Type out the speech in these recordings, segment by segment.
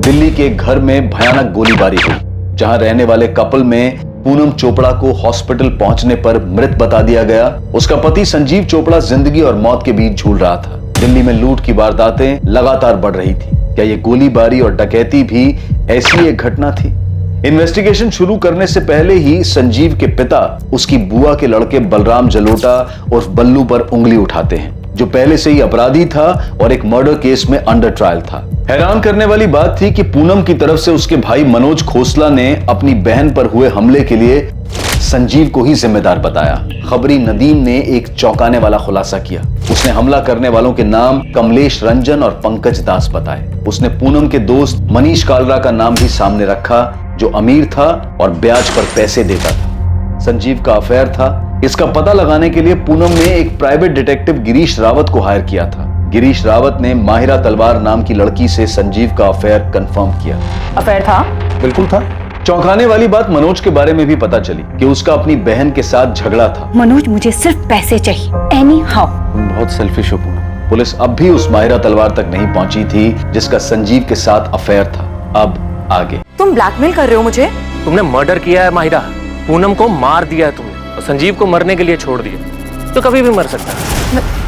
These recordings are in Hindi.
दिल्ली के एक घर में भयानक गोलीबारी हुई, जहां रहने वाले कपल में पूनम चोपड़ा को हॉस्पिटल पहुंचने पर मृत बता दिया गया। उसका पति संजीव चोपड़ा जिंदगी और मौत के बीच झूल रहा था। दिल्ली में लूट की वारदातें लगातार बढ़ रही थी। क्या ये गोलीबारी और डकैती भी ऐसी एक घटना थी? इन्वेस्टिगेशन शुरू करने से पहले ही संजीव के पिता उसकी बुआ के लड़के बलराम जलोटा उर्फ बल्लू पर उंगली उठाते हैं, जो पहले से ही अपराधी था और एक मर्डर केस में अंडर ट्रायल था। हैरान करने वाली बात थी कि पूनम की तरफ से उसके भाई मनोज खोसला ने अपनी बहन पर हुए हमले के लिए संजीव को ही जिम्मेदार बताया। खबरी नदीम ने एक चौंकाने वाला खुलासा किया। उसने हमला करने वालों के नाम कमलेश रंजन और पंकज दास बताए। उसने पूनम के दोस्त मनीष कालरा का नाम भी सामने रखा, जो अमीर था और ब्याज पर पैसे देता था। संजीव का अफेयर था। इसका पता लगाने के लिए पूनम ने एक प्राइवेट डिटेक्टिव गिरीश रावत को हायर किया था। गिरीश रावत ने माहिरा तलवार नाम की लड़की से संजीव का अफेयर कंफर्म किया। अफेयर था? बिल्कुल था। चौंकाने वाली बात मनोज के बारे में भी पता चली कि उसका अपनी बहन के साथ झगड़ा था। मनोज, मुझे सिर्फ पैसे चाहिए, एनी हाउ। तुम बहुत सेल्फिश हो पूनम। पुलिस अब भी उस माहिरा तलवार तक नहीं पहुंची थी जिसका संजीव के साथ अफेयर था। अब आगे। तुम ब्लैकमेल कर रहे हो मुझे? तुमने मर्डर किया है माहिरा, पूनम को मार दिया है तुमने और संजीव को मरने के लिए छोड़ दिया। तो कभी भी मर सकता है।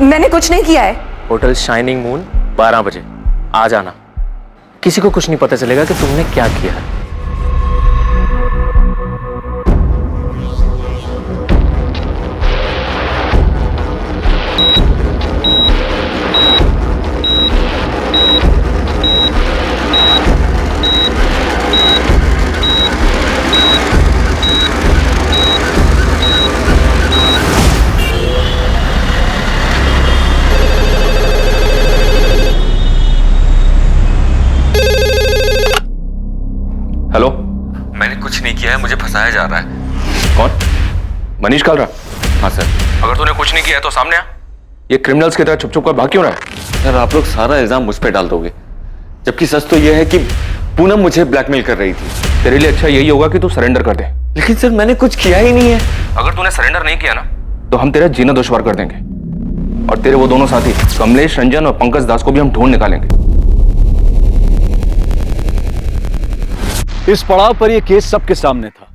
मैंने कुछ नहीं किया है। होटल शाइनिंग मून 12 बजे आ जाना। किसी को कुछ नहीं पता चलेगा कि तुमने क्या किया है। हेलो, मैंने कुछ नहीं किया है, मुझे फंसाया जा रहा है। कौन? मनीष कालरा? हाँ सर। अगर तूने कुछ नहीं किया है तो सामने आ। ये क्रिमिनल्स की तरह छुप छुप कर भाग क्यों रहा है? सर, आप लोग सारा इल्जाम मुझ पे डाल दोगे, जबकि सच तो यह है कि पूनम मुझे ब्लैकमेल कर रही थी। तेरे लिए अच्छा यही होगा कि तू सरेंडर कर दे। लेकिन सर, मैंने कुछ किया ही नहीं है। अगर तूने सरेंडर नहीं किया ना तो हम तेरा जीना दुश्वार कर देंगे और तेरे वो दोनों साथी कमलेश रंजन और पंकज दास को भी हम ढूंढ निकालेंगे। इस पड़ाव पर यह केस सबके सामने था।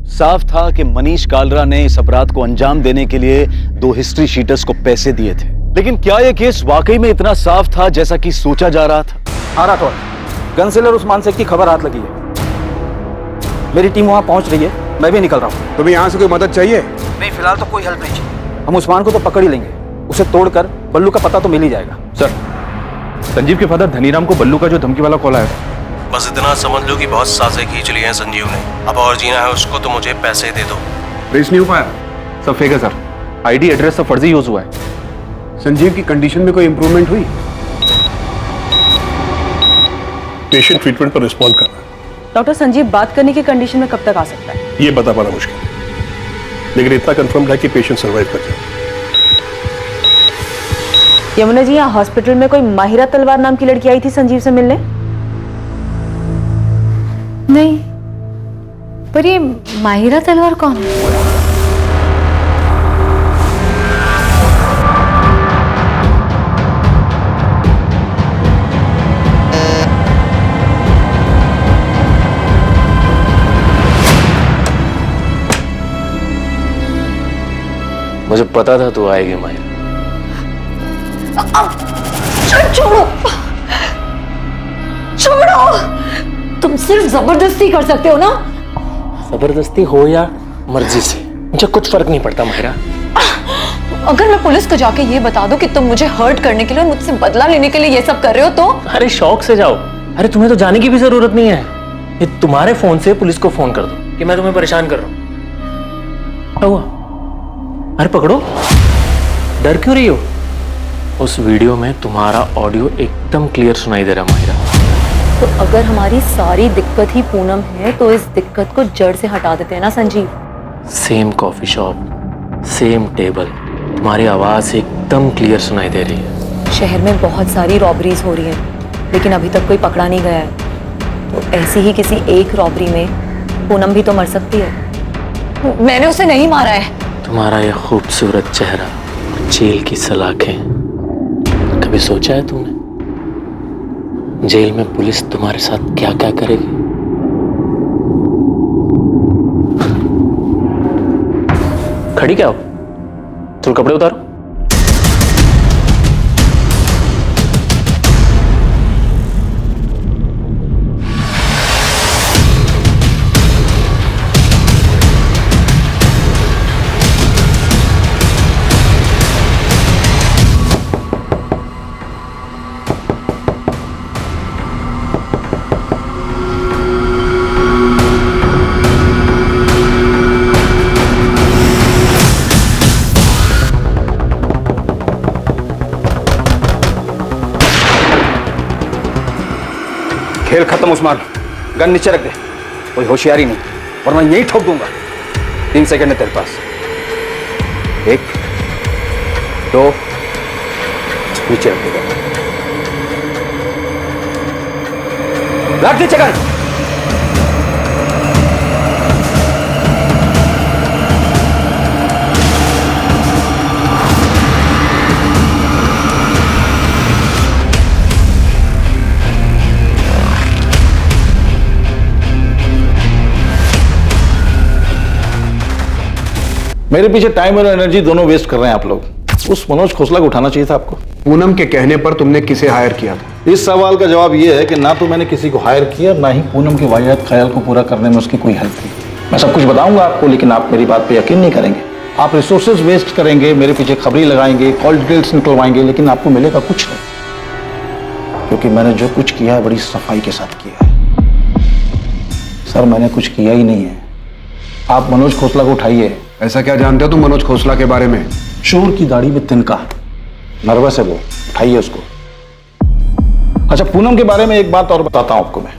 साफ था कि मनीष कालरा ने इस अपराध को अंजाम देने के लिए 2 हिस्ट्री शीटर्स को पैसे दिए थे। लेकिन क्या यह केस वाकई में इतना साफ था जैसा कि सोचा जा रहा था? हाँ राठौर, गन सेलर उस्मान शेख की खबर हाथ लगी है। मेरी टीम वहां पहुंच रही है, मैं भी निकल रहा हूँ। तुम्हें यहाँ से कोई मदद चाहिए? नहीं, फिलहाल तो कोई हेल्प नहीं चाहिए। हम उस्मान को तो पकड़ ही लेंगे, उसे तोड़कर बल्लू का पता तो मिल ही जाएगा। सर, संजीव के फादर धनीराम को बल्लू का जो धमकी वाला कॉल आया, बस इतना समझ लो कि बहुत साज़ें खींच ली हैं संजीव ने। अब और जीना है उसको तो मुझे पैसे दे दो। ट्रेस नहीं हो पाया? सब फेक है सर। आईडी एड्रेस सब फर्जी यूज हुआ है। संजीव की कंडीशन में कोई इंप्रूवमेंट हुई? पेशेंट ट्रीटमेंट पर रिस्पॉन्ड कर रहा है। डॉक्टर, संजीव बात करने की कंडीशन में कब तक आ सकता है? ये बता पाना मुश्किल है, लेकिन इतना कंफर्म है कि पेशेंट सर्वाइव कर जाए। यमुना जी, यहाँ हॉस्पिटल में कोई माहिरा तलवार नाम की लड़की आई थी संजीव से मिलने? नहीं, पर ये माहिरा तलवार कौन है? मुझे पता था तू आएगी माहिरा। छोड़ो, छोड़ो। तुम सिर्फ जबरदस्ती कर सकते हो ना? जबरदस्ती हो या मर्जी से, मुझे कुछ फर्क नहीं पड़ता माहिरा। अगर मैं पुलिस को जाके ये बता दूं कि तुम मुझे हर्ट करने के लिए और मुझसे बदला लेने के लिए ये सब कर रहे हो तो? अरे शौक से जाओ। अरे तुम्हें तो जाने की भी जरूरत नहीं है। ये तुम्हारे फोन से पुलिस को फोन कर दो कि मैं तुम्हें परेशान कर रहा हूं। क्या हुआ? अरे पकड़ो, डर क्यों रही हो? उस वीडियो में तुम्हारा ऑडियो एकदम क्लियर सुनाई दे रहा माहिरा। तो अगर हमारी सारी दिक्कत ही पूनम है तो इस दिक्कत को जड़ से हटा देते हैं ना Sanjeev? Same coffee shop, same table, तुम्हारी आवाज एकदम क्लियर सुनाई दे रही है। शहर में बहुत सारी रॉबरीज हो रही हैं, लेकिन अभी तक कोई पकड़ा नहीं गया है। तो ऐसी ही किसी एक रॉबरी में पूनम भी तो मर सकती है। मैंने उसे नहीं मारा है। तुम्हारा यह खूबसूरत चेहरा, जेल की सलाखें, कभी सोचा है तुमने जेल में पुलिस तुम्हारे साथ क्या क्या करेगी? खड़ी क्या हो? चलो कपड़े उतारो। खेल खत्म उस्मान, गन नीचे रख दे, कोई होशियारी नहीं वरना यही ठोक दूंगा। 3 सेकंड है तेरे पास। 1 2 नीचे रख देगा। रख नीचे गन। मेरे पीछे टाइम और एनर्जी दोनों वेस्ट कर रहे हैं आप लोग। उस मनोज खोसला को उठाना चाहिए था आपको। पूनम के कहने पर तुमने किसे हायर किया था? इस सवाल का जवाब यह है कि ना तो मैंने किसी को हायर किया, ना ही पूनम के वाहियात ख्याल को पूरा करने में उसकी कोई हेल्प की। मैं सब कुछ बताऊंगा आपको, लेकिन आप मेरी बात पे यकीन नहीं करेंगे। आप रिसोर्सेज वेस्ट करेंगे, मेरे पीछे खबरी लगाएंगे, कॉल डिटेल्स निकलवाएंगे, लेकिन आपको मिलेगा कुछ नहीं, क्योंकि मैंने जो कुछ किया है बड़ी सफाई के साथ किया है। सर मैंने कुछ किया ही नहीं है। आप मनोज खोसला को उठाइए। ऐसा क्या जानते हो तुम मनोज खोसला के बारे में? शोर की दाढ़ी में तिनका, नर्वस है वो, उठाइए उसको। अच्छा, पूनम के बारे में एक बात और बताता हूं आपको मैं।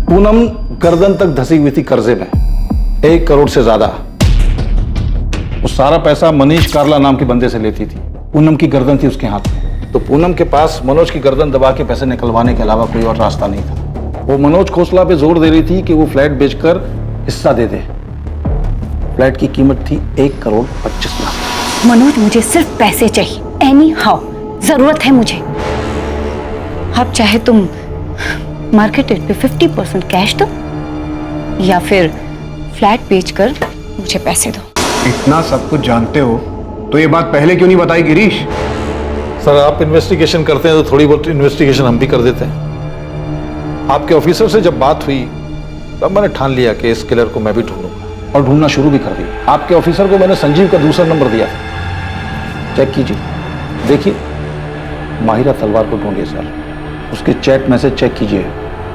पूनम गर्दन तक धसी हुई थी कर्जे में, 1 करोड़ से ज्यादा। वो सारा पैसा मनीष कार्ला नाम के बंदे से लेती थी। पूनम की गर्दन थी उसके हाथ में, तो पूनम के पास मनोज की गर्दन दबा के पैसे निकलवाने के अलावा कोई और रास्ता नहीं था। वो मनोज खोसला पे जोर दे रही थी कि वो फ्लैट बेचकर हिस्सा दे दे। फ्लैट की कीमत थी 1 करोड़ 25 लाख। मनोज, मुझे सिर्फ पैसे चाहिए, एनी हाउ जरूरत है मुझे। अब चाहे तुम मार्केट रेट पे 50% कैश दो या फिर फ्लैट बेचकर मुझे पैसे दो। इतना सब कुछ जानते हो तो ये बात पहले क्यों नहीं बताई गिरीश? सर आप इन्वेस्टिगेशन करते हैं तो थोड़ी बहुत इन्वेस्टिगेशन हम भी कर देते हैं। आपके ऑफिसर से जब बात हुई तब मैंने ठान लिया कि इस किलर को मैं भी ढूंढूंगा, और ढूंढना शुरू भी कर दिया। आपके ऑफिसर को मैंने संजीव का दूसरा नंबर दिया था, चेक कीजिए, देखिए। माहिरा तलवार को ढूंढिए सर, उसके चैट मैसेज चेक कीजिए।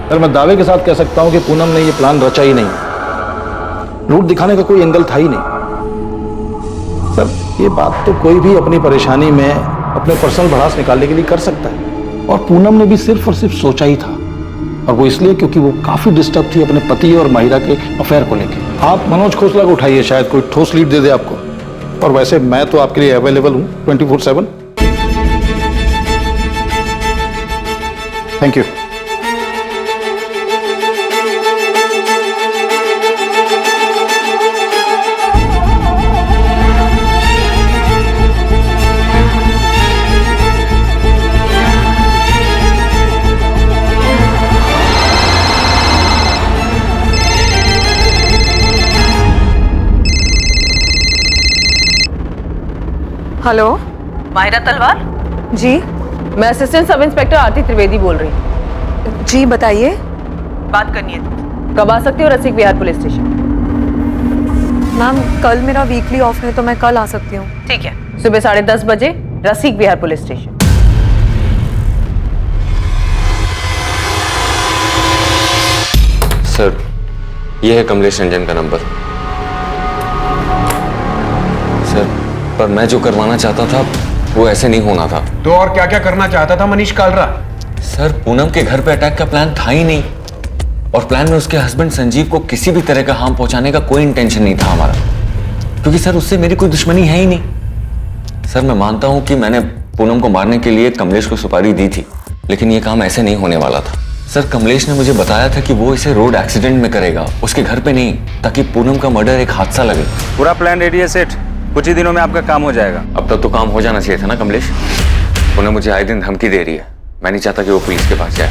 सर मैं दावे के साथ कह सकता हूं कि पूनम ने यह प्लान रचा ही नहीं। रूट दिखाने का कोई एंगल था ही नहीं। सर ये बात तो कोई भी अपनी परेशानी में अपने पर्सनल भड़ास निकालने के लिए कर सकता है, और पूनम ने भी सिर्फ और सिर्फ सोचा ही था, और वो इसलिए क्योंकि वो काफी डिस्टर्ब थी अपने पति और माहिरा के अफेयर को लेकर। आप मनोज खोसला को उठाइए, शायद कोई ठोस लीड दे दे आपको। और वैसे मैं तो आपके लिए अवेलेबल हूं 24/7। Thank you. हेलो, माहिरा तलवार जी, मैं असिस्टेंट सब इंस्पेक्टर आरती त्रिवेदी बोल रही हूँ। जी बताइए। बात करनी है, कब आ सकती हो रसिक विहार पुलिस स्टेशन? मैम कल मेरा वीकली ऑफ है तो मैं कल आ सकती हूँ। ठीक है, सुबह 10:30 बजे रसिक विहार पुलिस स्टेशन। सर यह है कमलेश रंजन का नंबर। सर पर मैं जो करवाना चाहता था वो ऐसे नहीं होना था। तो और क्या क्या करना चाहता था मनीष कालरा? सर पूनम के घर पे अटैक का प्लान था ही नहीं, और प्लान में उसके हस्बैंड संजीव को किसी भी तरह का हार्म पहुंचाने का कोई इंटेंशन नहीं था हमारा, क्योंकि सर उससे मेरी कोई दुश्मनी है ही नहीं। सर मैं मानता हूं कि मैंने पूनम को मारने के लिए कमलेश को सुपारी दी थी, लेकिन ये काम ऐसे नहीं होने वाला था। सर कमलेश ने मुझे बताया था कि वो इसे रोड एक्सीडेंट में करेगा, उसके घर पे नहीं, ताकि पूनम का मर्डर एक हादसा लगे। पूरा प्लान रेडी है सेठ, कुछ ही दिनों में आपका काम हो जाएगा। अब तक तो काम हो जाना चाहिए था ना कमलेश। पूनम मुझे आए दिन धमकी दे रही है, मैं नहीं चाहता कि वो पुलिस के पास जाए।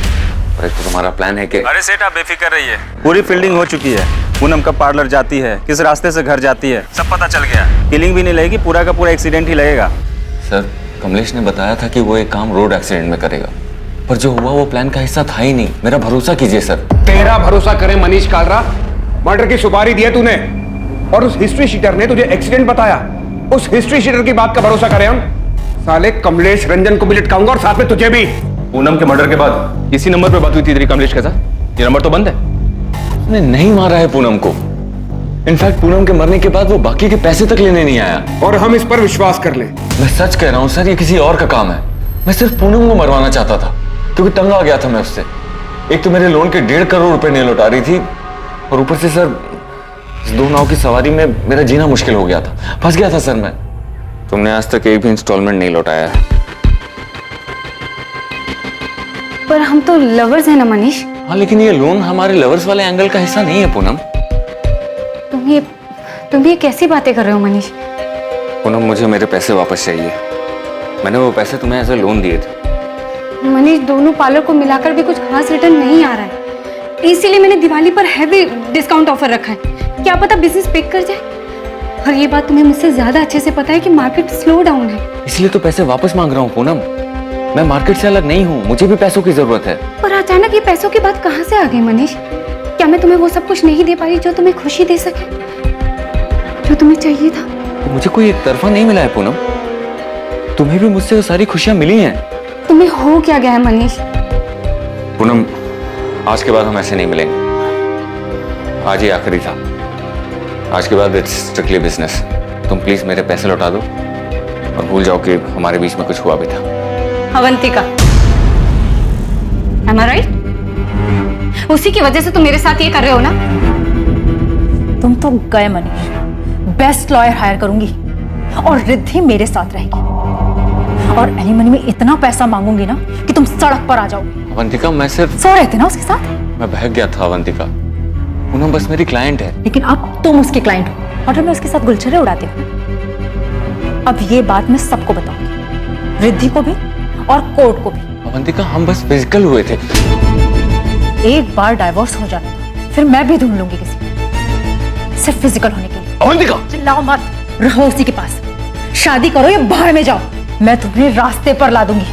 और एक तो तुम्हारा प्लान है कि अरे सेठ आप बेफिक्र रहिए, पूरी फील्डिंग हो चुकी है। पूनम कब पार्लर जाती है, किस रास्ते से घर जाती है, सब पता चल गया। किलिंग भी नहीं लगेगी, पूरा का पूरा एक्सीडेंट ही लगेगा। सर कमलेश ने बताया था कि वो एक काम रोड एक्सीडेंट में करेगा, पर जो हुआ वो प्लान का हिस्सा था ही नहीं। मेरा भरोसा कीजिए सर। तेरा भरोसा करे मनीष कालरा? मर्डर की सुपारी दी है तूने और उस हिस्ट्री शीटर ने तुझे एक्सीडेंट बताया। उस हिस्ट्री शीटर की बात का भरोसा करें हम? साले कमलेश रंजन को भी लटकाऊंगा और साथ में तुझे भी। पूनम के मर्डर के बाद इसी नंबर पे बात हुई थी तेरी कमलेश के साथ? ये नंबर तो बंद है। उसने नहीं मारा है पूनम को। इनफैक्ट पूनम के मरने के बाद वो बाकी के पैसे तक लेने नहीं आया। और हम इस पर विश्वास कर ले? मैं सच कह रहा हूँ सर, ये किसी और का काम है। मैं सिर्फ पूनम को मरवाना चाहता था क्योंकि तंग आ गया था मैं उससे। एक तो मेरे लोन के 1.5 करोड़ रुपए नहीं लौटा रही थी और ऊपर से सर इस 2 नाव की सवारी में मेरा जीना मुश्किल हो गया था। फंस गया था सर मैं। तुमने आज तक एक भी इंस्टॉलमेंट नहीं लौटाया है। पर हम तो लवर्स हैं ना मनीष। हाँ लेकिन ये लोन हमारे लवर्स वाले एंगल का हिस्सा नहीं है पूनम। तुम ये कैसी बातें कर रहे हो मनीष? पूनम मुझे मेरे पैसे वापस चाहिए। मैंने वो पैसे तुम्हें एज ए लोन दिए थे। मनीष दोनों पार्लर को मिलाकर भी कुछ खास रिटर्न नहीं आ रहा है, इसीलिए मैंने दिवाली पर हैवी डिस्काउंट ऑफर रखा है। क्या पता बिजनेस पिक कर जाए। और ये बात तुम्हें मुझसे ज्यादा अच्छे से पता है कि मार्केट स्लो डाउन है। इसलिए तो पैसे वापस मांग रहा हूँ पूनम। मैं मार्केट से अलग नहीं हूँ, मुझे भी पैसों की जरूरत है। पर अचानक ये पैसों की बात कहाँ से आ गई मनीष? क्या मैं तुम्हें वो सब कुछ नहीं दे पाई जो तुम्हें खुशी दे सके, जो तुम्हें चाहिए था? तो मुझे कोई एक तरफा नहीं मिला है पूनम। तुम्हें भी मुझसे वो सारी खुशियां मिली हैं। तुम्हें हो क्या गया है मनीष? पूनम आज के बाद हम ऐसे नहीं मिलेंगे। आज ही आखिरी था। आज के बाद इट्स स्ट्रिक्टली बिजनेस। तुम प्लीज मेरे पैसे लौटा दो और भूल जाओ कि हमारे बीच में कुछ हुआ भी था। Avantika, am I right? उसी की वजह से तुम मेरे साथ ये कर रहे हो ना? तुम तो गए मनीष। बेस्ट लॉयर हायर करूंगी और रिद्धि मेरे साथ रहेगी और एलिमनी में इतना पैसा मांगूंगी ना कि तुम सड़क पर आ जाओगे। अवंतिका मैं सिर्फ सो रहे थे ना उसके साथ? मैं बहक गया था अवंतिका। पूनम बस मेरी क्लाइंट है। लेकिन अब तुम उसके क्लाइंट हो और मैं उसके साथ गुलछरे उड़ाती हूँ। अब ये बात मैं सबको बताऊंगी, रिद्धि को भी और कोर्ट को भी। अवंतिका हम बस फिजिकल हुए थे। एक बार डाइवोर्स हो जाने दो, फिर मैं भी ढूंढ लूंगी किसी, सिर्फ फिजिकल होने के लिए। अवंतिका चिल्लाओ मत, रहो उसी के पास। शादी करो या बाहर में जाओ, मैं तुम्हें रास्ते पर ला दूंगी,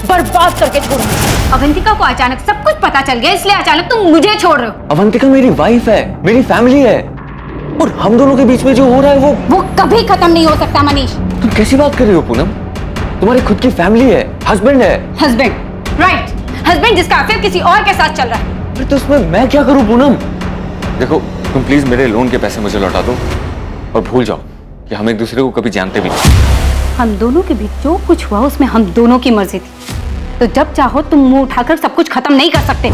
बर्बाद करके छोड़ूंगी। अवंतिका को अचानक सब कुछ पता चल गया, इसलिए अचानक तुम मुझे छोड़ रहे हो। अवंतिका मेरी वाइफ है, मेरी फैमिली है और हम दोनों के बीच में जो हो रहा है वो कभी खत्म नहीं हो सकता मनीष। तुम कैसी बात कर रही हो पूनम? तुम्हारी खुद की फैमिली है, हस्बैंड है। हस्बैंड, राइट, हस्बैंड जिसका अफेयर किसी और के साथ चल रहा है। फिर तो उसमें मैं क्या करूं पूनम? देखो तुम प्लीज मेरे लोन के पैसे मुझे लौटा दो और भूल जाओ कि हम एक दूसरे को कभी जानते भी नहीं। हम दोनों के बीच जो कुछ हुआ उसमें हम दोनों की मर्जी थी, तो जब चाहो तुम मुंह उठाकर सब कुछ खत्म नहीं कर सकते।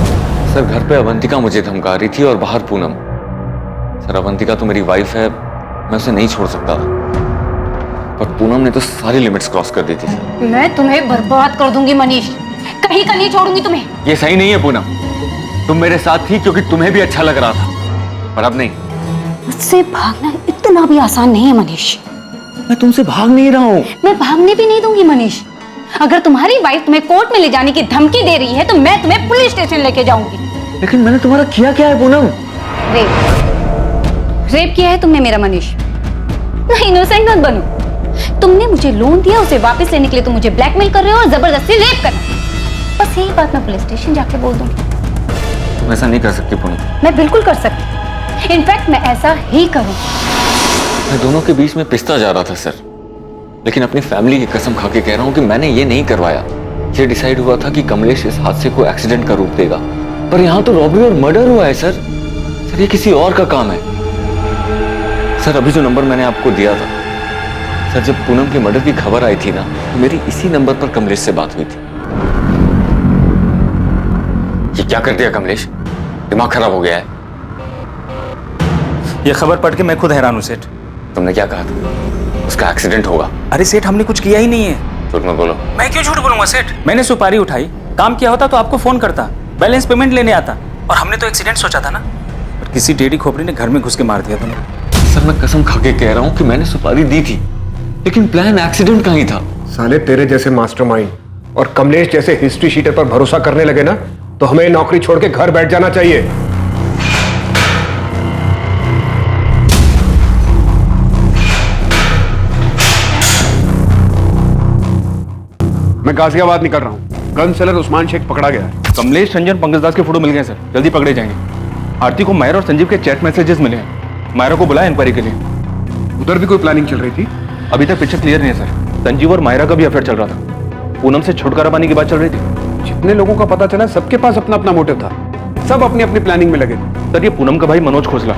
सर घर पे अवंतिका मुझे धमका रही थी और बाहर पूनम। सर अवंतिका तो मेरी वाइफ है, मैं उसे नहीं छोड़ सकता, पर पूनम ने तो सारी लिमिट्स क्रॉस कर दी थी। मैं तुम्हें बर्बाद कर दूंगी मनीष, कहीं का नहीं छोड़ूंगी तुम्हें। ये सही नहीं है पूनम। तुम मेरे साथ थी क्योंकि तुम्हें भी अच्छा लग रहा था, पर अब नहीं। मुझसे भागना इतना भी आसान नहीं है मनीष। मैं तुमसे भाग नहीं रहा हूँ। मैं भागने भी नहीं दूंगी मनीष। अगर तुम्हारी वाइफ तुम्हें कोर्ट में ले जाने की धमकी दे रही है तो मैं तुम्हें पुलिस स्टेशन लेके जाऊंगी। लेकिन मैंने तुम्हारा किया क्या है पूनम? रेप किया है तुमने मेरा मनीष। नहीं इनोसेंट मत बनो। तुमने मुझे लोन दिया, उसे वापस लेने के लिए तुम मुझे ब्लैकमेल कर रहे हो और जबरदस्ती रेप कर रहे हो। बस यही बात मैं पुलिस स्टेशन जाके बोल दूंगी। तुम ऐसा नहीं कर सकती पूनम। मैं बिल्कुल कर सकती, इनफैक्ट मैं ऐसा ही करूंगी। मैं दोनों के बीच में पिसता जा रहा था सर, लेकिन अपनी फैमिली की कसम खा के कह रहा हूँ कि मैंने ये नहीं करवाया। ये डिसाइड हुआ था कि कमलेश इस हादसे को एक्सीडेंट का रूप देगा, पर यहाँ तो रॉबरी और मर्डर हुआ है सर। सर ये किसी और का काम है। सर अभी जो नंबर मैंने आपको दिया था सर, जब पूनम के मर्डर की खबर आई थी ना, तो मेरी इसी नंबर पर कमलेश से बात हुई थी। ये क्या कर दिया कमलेश? दिमाग खराब हो गया है। ये खबर पढ़ के मैं खुद हैरान हूँ सेठ। तुमने क्या कहा था? उसका एक्सीडेंट होगा। अरे सेठ हमने कुछ किया ही नहीं है। झूठ मत बोलो। मैं क्यों झूठ बोलूंगा सेठ? मैंने सुपारी उठाई, काम किया होता तो आपको फोन करता, बैलेंस पेमेंट लेने आता, और हमने तो एक्सीडेंट सोचा था ना, पर किसी टेढ़ी खोपड़ी ने घर में घुस के मार दिया तुम्हें। सर मैं कसम खा के कह रहा हूँ कि मैंने सुपारी दी थी, लेकिन प्लान एक्सीडेंट का ही था। साले तेरे जैसे मास्टरमाइंड और कमलेश जैसे हिस्ट्री शीटर पर भरोसा करने लगे ना, तो हमें नौकरी छोड़ के घर बैठ जाना चाहिए। मैं गाजियाबाद निकल रहा हूं। गन सेलर उस्मान शेख पकड़ा गया है। कमलेश रंजन पंकज दास के फोटो मिल गए सर, जल्दी पकड़े जाएंगे। आरती को मायरा और संजीव के चैट मैसेजेस मिले हैं। मायरा को बुलाया इंक्वायरी के लिए। उधर भी कोई प्लानिंग चल रही थी? अभी तक पिक्चर क्लियर नहीं है सर। संजीव और मायरा का भी अफेयर चल रहा था। पूनम से छुटकारा पाने की बात चल रही थी। जितने लोगों का पता चला सबके पास अपना अपना मोटिव था, सब अपनी अपनी प्लानिंग में लगे थे। सर ये पूनम का भाई मनोज खोसला,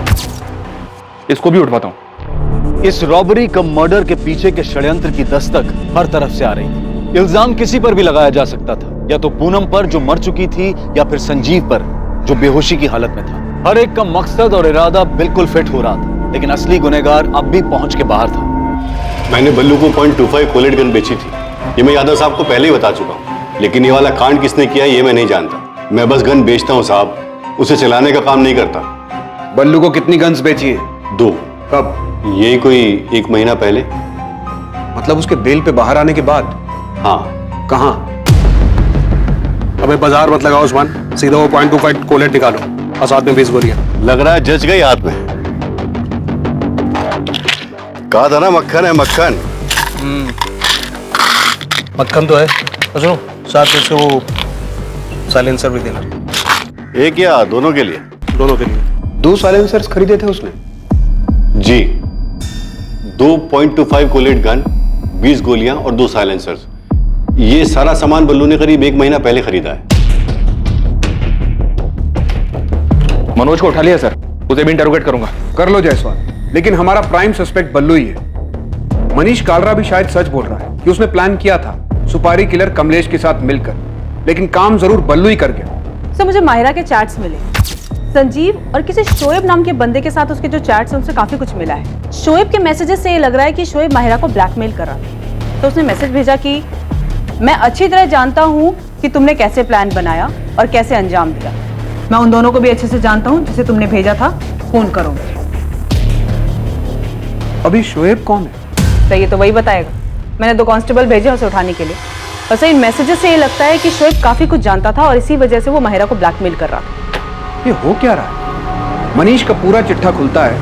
इसको भी उठवाता हूँ। इस रॉबरी कम मर्डर के पीछे के षड्यंत्र की दस्तक हर तरफ से आ रही थी। इल्जाम किसी पर भी लगाया जा सकता था, या तो पूनम पर जो मर चुकी थी, या फिर संजीव पर जो बेहोशी की हालत में था। हर एक का मकसद और इरादा बिल्कुल फिट हो रहा था, लेकिन असली गुनहगार अब भी पहुंच के बाहर था। मैंने बल्लू को .25 कोलेट गन बेची थी, ये मैं यादव साहब को पहले ही बता चुका हूँ, लेकिन ये वाला कांड किसने किया ये मैं नहीं जानता। मैं बस गन बेचता हूँ साहब, उसे चलाने का काम नहीं करता। बल्लू को कितनी गन्स बेची है? 2। कब? ये कोई 1 महीना पहले। मतलब उसके बेल पे बाहर आने के बाद? हाँ। कहाँ? अबे बाजार मत लगाओ उस्मान, सीधा वो .25 कोलेट निकालो और साथ में 20 गोलियां। लग रहा है जज गई हाथ में। कहा था ना मक्खन है मक्खन। मक्खन तो है। सुनो साथ में से वो साइलेंसर भी देना। एक या दोनों के लिए? दोनों के लिए। 2 साइलेंसर्स खरीदे थे उसने? जी, 2 .25 कोलेट गन, 20 गोलियां और 2 साइलेंसर्स। ये सारा सामान बल्लू ने करीब 1 महीना पहले खरीदा है। मनोज को उठा लिया सर, उसे भी इंटरोगेट करूंगा। कर लो जायसवाल, लेकिन हमारा प्राइम सस्पेक्ट बल्लू ही है। मनीष कालरा भी शायद सच बोल रहा है कि उसने प्लान किया था सुपारी किलर कमलेश के साथ मिलकर, लेकिन काम जरूर बल्लू ही कर गया। सर मुझे माहिरा के चैट्स मिले, संजीव और किसी शोएब नाम के बंदे के साथ उसके जो चैट्स हैं उनसे काफी कुछ मिला है। शोएब के मैसेजेस से ये लग रहा है कि शोएब माहिरा को ब्लैकमेल कर रहा था। तो उसने मैसेज भेजा कि मैं अच्छी तरह जानता हूँ कि तुमने कैसे प्लान बनाया और कैसे अंजाम दिया। मैं उन दोनों को भी अच्छे से जानता हूँ जिसे तुमने भेजा था, फोन करो। अभी शोएब कौन है? तो ये तो वही बताएगा। मैंने 2 कांस्टेबल भेजे उसे उठाने के लिए। वैसे इन मैसेजेस से ये लगता है कि शोएब काफी कुछ जानता था और इसी वजह से वो माहिरा को ब्लैकमेल कर रहा था। ये हो क्या रहा है? मनीष का पूरा चिट्ठा खुलता है,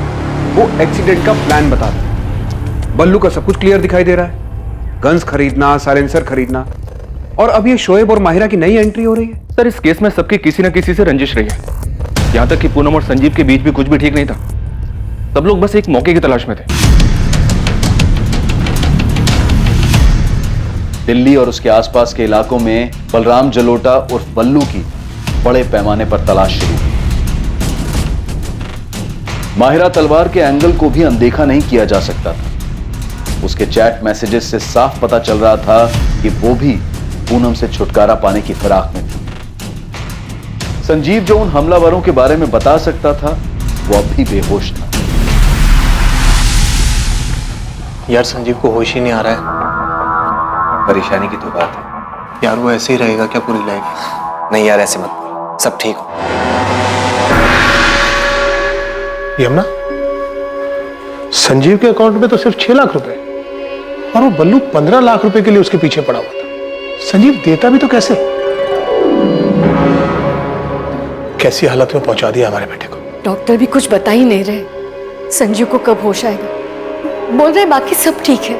वो एक्सीडेंट का प्लान बताता है। बल्लू का सब कुछ क्लियर दिखाई दे रहा है, गन्स खरीदना, साइलेंसर खरीदना, और अब ये शोएब और माहिरा की नई एंट्री हो रही है। सर इस केस में सबकी किसी न किसी से रंजिश रही है। यहाँ तक कि पूनम और संजीव के बीच भी कुछ भी ठीक नहीं था। सब लोग बस एक मौके की तलाश में थे। दिल्ली और उसके आसपास के इलाकों में बलराम जलोटा उर्फ बल्लू की बड़े पैमाने पर तलाश शुरू हुई। माहिरा तलवार के एंगल को भी अनदेखा नहीं किया जा सकता था। उसके चैट मैसेजेस से साफ पता चल रहा था कि वो भी पूनम से छुटकारा पाने की फिराक में थी। संजीव जो उन हमलावरों के बारे में बता सकता था, वो अब भी बेहोश था। यार संजीव को होश ही नहीं आ रहा है। परेशानी की तो बात है यार, वो ऐसे ही रहेगा क्या पूरी लाइफ? नहीं यार, ऐसे मत बोल, सब ठीक हो। यमुना, संजीव के अकाउंट में तो सिर्फ 6 लाख रुपए और वो बल्लू 15 लाख रुपए के लिए उसके पीछे पड़ा हुआ था। संजीव देता भी तो कैसे? कैसी हालत में पहुंचा दिया हमारे बेटे को। डॉक्टर भी कुछ बता ही नहीं रहे संजीव को कब होश आएगा। बोल रहे बाकी सब ठीक है।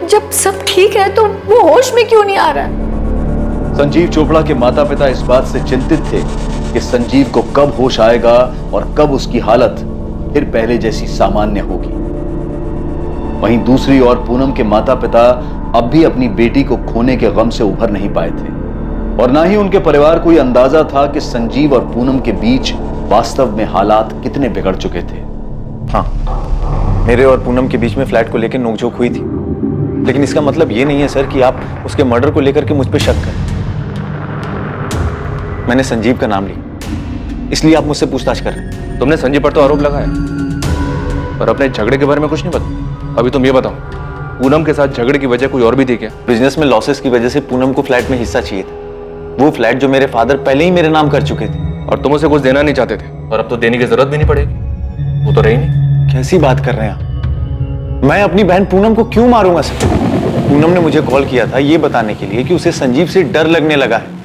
जब सब ठीक है तो वो होश में क्यों नहीं आ रहा है? संजीव चोपड़ा के माता पिता इस बात से चिंतित थे कि संजीव को कब होश आएगा और कब उसकी हालत फिर पहले जैसी सामान्य होगी। वहीं दूसरी ओर पूनम के माता पिता अब भी अपनी बेटी को खोने के गम से उभर नहीं पाए थे, और ना ही उनके परिवार को यह अंदाजा था कि संजीव और पूनम के बीच वास्तव में हालात कितने बिगड़ चुके थे। हाँ, मेरे और पूनम के बीच में फ्लैट को लेकर नोकझोंक हुई थी, लेकिन इसका मतलब ये नहीं है सर कि आप उसके मर्डर को लेकर के मुझ पे शक करें। मैंने संजीव का नाम लिया, इसलिए आप मुझसे पूछताछ कर रहे हैं। तुमने संजीव पर तो आरोप लगाया, पर अपने झगड़े के बारे में कुछ नहीं पता। अभी तुम ये बताओ, पूनम के साथ झगड़े की वजह कोई और भी थी क्या? बिजनेस में लॉसेस की वजह से पूनम को फ्लैट में हिस्सा चाहिए था। वो फ्लैट जो मेरे फादर पहले ही मेरे नाम कर चुके थे, और तुम उसे कुछ देना नहीं चाहते थे, और अब तो देने की जरूरत भी नहीं पड़ेगी। वो तो रही नहीं। कैसी बात कर रहे हैं आप? मैं अपनी बहन पूनम को क्यों मारूंगा सर? पूनम ने मुझे कॉल किया था ये बताने के लिए कि उसे संजीव से डर लगने लगा है।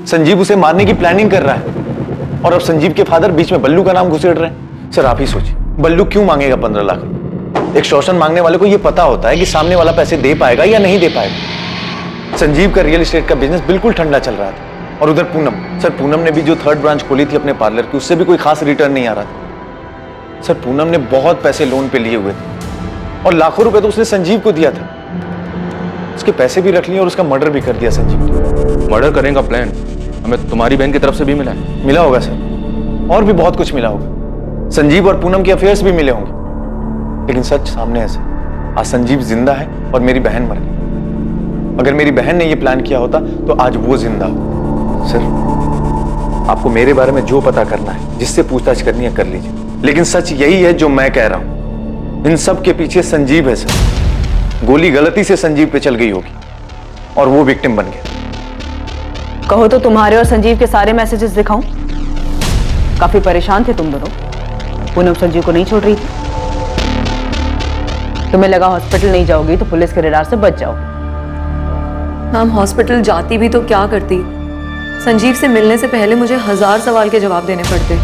संजीव उसे मारने की प्लानिंग कर रहा है और अब संजीव के फादर बीच में बल्लू का नाम घुसेड़ रहे हैं। सर आप ही सोचिए, बल्लू क्यों मांगेगा 15 लाख? एक्सटॉर्शन मांगने वाले को यह पता होता है कि सामने वाला पैसे दे पाएगा या नहीं दे पाएगा। संजीव का रियल एस्टेट का बिजनेस बिल्कुल ठंडा चल रहा था और उधर पूनम, सर पूनम ने भी जो 3rd ब्रांच खोली थी अपने पार्लर की, उससे भी कोई खास रिटर्न नहीं आ रहा था। सर पूनम ने बहुत पैसे लोन पे लिए हुए थे और लाखों रुपए तो उसने संजीव को दिया था। उसके पैसे भी रख लिए और उसका मर्डर भी कर दिया संजीव ने। मर्डर करने का प्लान हमें तुम्हारी बहन की तरफ से भी मिला है। मिला होगा सर, और भी बहुत कुछ मिला होगा। संजीव और पूनम के अफेयर्स भी मिले होंगे, लेकिन सच सामने है सर। आज संजीव जिंदा है और मेरी बहन मर गई। अगर मेरी बहन ने यह प्लान किया होता तो आज वो जिंदा हो। सर आपको मेरे बारे में जो पता करना है, जिससे पूछताछ करनी है कर लीजिए, लेकिन सच यही है जो मैं कह रहा हूं। इन सब के पीछे संजीव है सर। गोली गलती से संजीव पे चल गई होगी और वो विक्टिम बन गया। कहो तो तुम्हारे और संजीव के सारे मैसेजेस दिखाऊं? काफी परेशान थे तुम दोनों। पूनम संजीव को नहीं छोड़ रही थी। तुम्हें लगा हॉस्पिटल नहीं जाओगी तो पुलिस के रडार से बच जाओ। मैम हॉस्पिटल जाती भी तो क्या करती? संजीव से मिलने से पहले मुझे 1000 सवाल के जवाब देने पड़ते।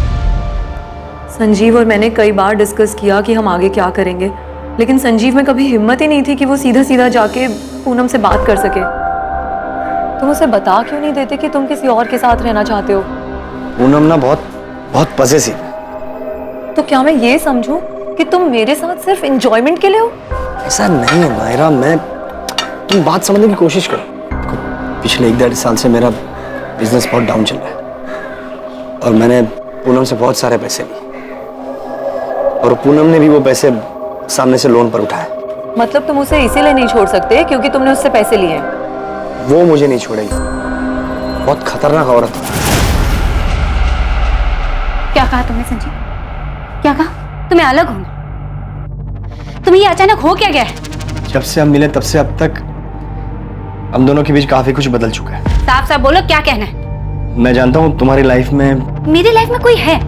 संजीव और मैंने कई बार डिस्कस किया कि हम आगे क्या करेंगे, लेकिन संजीव में कभी हिम्मत ही नहीं थी कि वो सीधा सीधा जाके पूनम से बात कर सके। तुम उसे बता क्यों नहीं देते कि तुम किसी और के साथ रहना चाहते हो? पूनम ना बहुत पॉसेसिव। तो क्या मैं ये समझूं कि तुम मेरे साथ सिर्फ एंजॉयमेंट के लिए हो? ऐसा नहीं है मायरा, तुम बात समझने की कोशिश करो। पिछले 1-1.5 साल से मेरा बिजनेस बहुत डाउन चल रहा है और मैंने पूनम से बहुत सारे पैसे लिए और पूनम ने भी वो पैसे सामने से लोन पर उठाए। मतलब तुम उसे इसीलिए नहीं छोड़ सकते क्योंकि तुमने उससे पैसे लिए हैं? वो मुझे नहीं छोड़ेगी। बहुत खतरनाक औरत है। क्या कहा तुमने संजीव? क्या कहा? तुम्हें अलग होना? तुम्हें ये अचानक हो क्या गया है? जब से हम मिले तब से अब तक हम दोनों के बीच काफी कुछ बदल चुका है। साफ साफ बोलो, क्या कहना है? मैं जानता हूँ तुम्हारी लाइफ में, मेरी लाइफ में कोई है?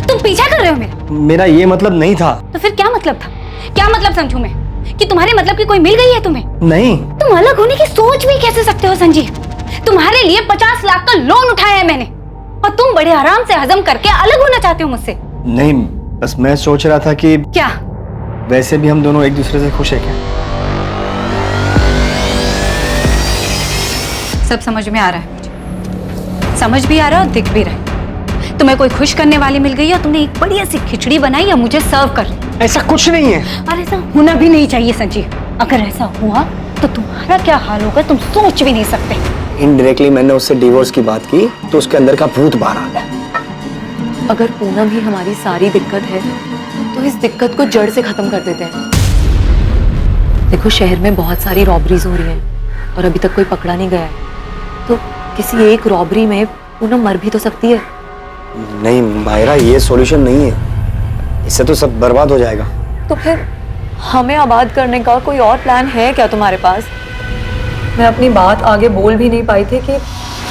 तुम पीछा कर रहे हो मेरा ये मतलब नहीं था। तो फिर क्या मतलब था? क्या मतलब समझूं मैं कि तुम्हारे मतलब की कोई मिल गई है तुम्हें? नहीं। तुम अलग होने की सोच भी कैसे सकते हो संजीव? तुम्हारे लिए 50 लाख का लोन उठाया है मैंने और तुम बड़े आराम से हजम करके अलग होना चाहते हो मुझसे। नहीं, बस मैं सोच रहा था कि क्या वैसे भी हम दोनों एक दूसरे से खुश है क्या? सब समझ में आ रहा है मुझे, समझ भी आ रहा है और दिख भी रहा है। तुम्हें कोई खुश करने वाली मिल गई और तुमने एक बढ़िया सी खिचड़ी बनाई या मुझे सर्व कर ली। ऐसा कुछ नहीं है। और ऐसा होना भी नहीं चाहिए संजीव। अगर ऐसा हुआ तो तुम्हारा क्या हाल होगा तुम सोच भी नहीं सकते। इनडायरेक्टली मैंने उससे डिवोर्स की बात की तो उसके अंदर का भूत बाहर आ गया। अगर पूनम ही हमारी सारी दिक्कत है तो इस दिक्कत को जड़ से खत्म कर देते हैं। देखो शहर में बहुत सारी रॉबरीज हो रही हैं और अभी तक कोई पकड़ा नहीं गया है, तो किसी एक रॉबरी में पूनम मर भी तो सकती है। नहीं मायरा, ये सॉल्यूशन नहीं है, इससे तो सब बर्बाद हो जाएगा। तो फिर हमें आबाद करने का कोई और प्लान है क्या तुम्हारे पास? मैं अपनी बात आगे बोल भी नहीं पाई थी कि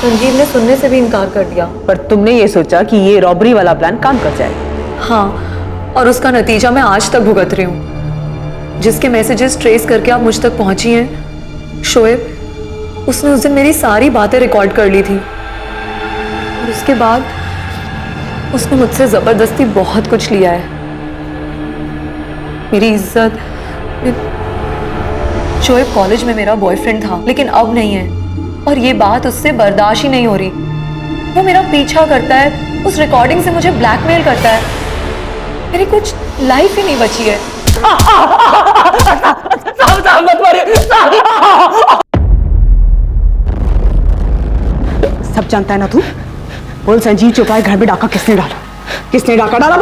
संजीव ने सुनने से भी इनकार कर दिया। पर तुमने ये सोचा कि ये रॉबरी वाला प्लान काम कर जाएगा। हाँ, और उसका नतीजा मैं आज तक भुगत रही हूँ। जिसके मैसेजेस ट्रेस करके आप मुझ तक पहुंची हैं, शोएब, उसने उस दिन मेरी सारी बातें रिकॉर्ड कर ली थी और उसके बाद उसने मुझसे जबरदस्ती बहुत कुछ लिया है। मेरी इज्जत। शोएब कॉलेज में मेरा बॉयफ्रेंड था लेकिन अब नहीं है और ये बात उससे बर्दाश्त ही नहीं हो रही। वो मेरा पीछा करता है, उस रिकॉर्डिंग से मुझे ब्लैकमेल करता है। मेरी कुछ लाइफ ही नहीं बची है। सब जानता है ना तू? बोल संजीव चोपड़ा घर में डाका किसने डाला? किसने डाका डाला?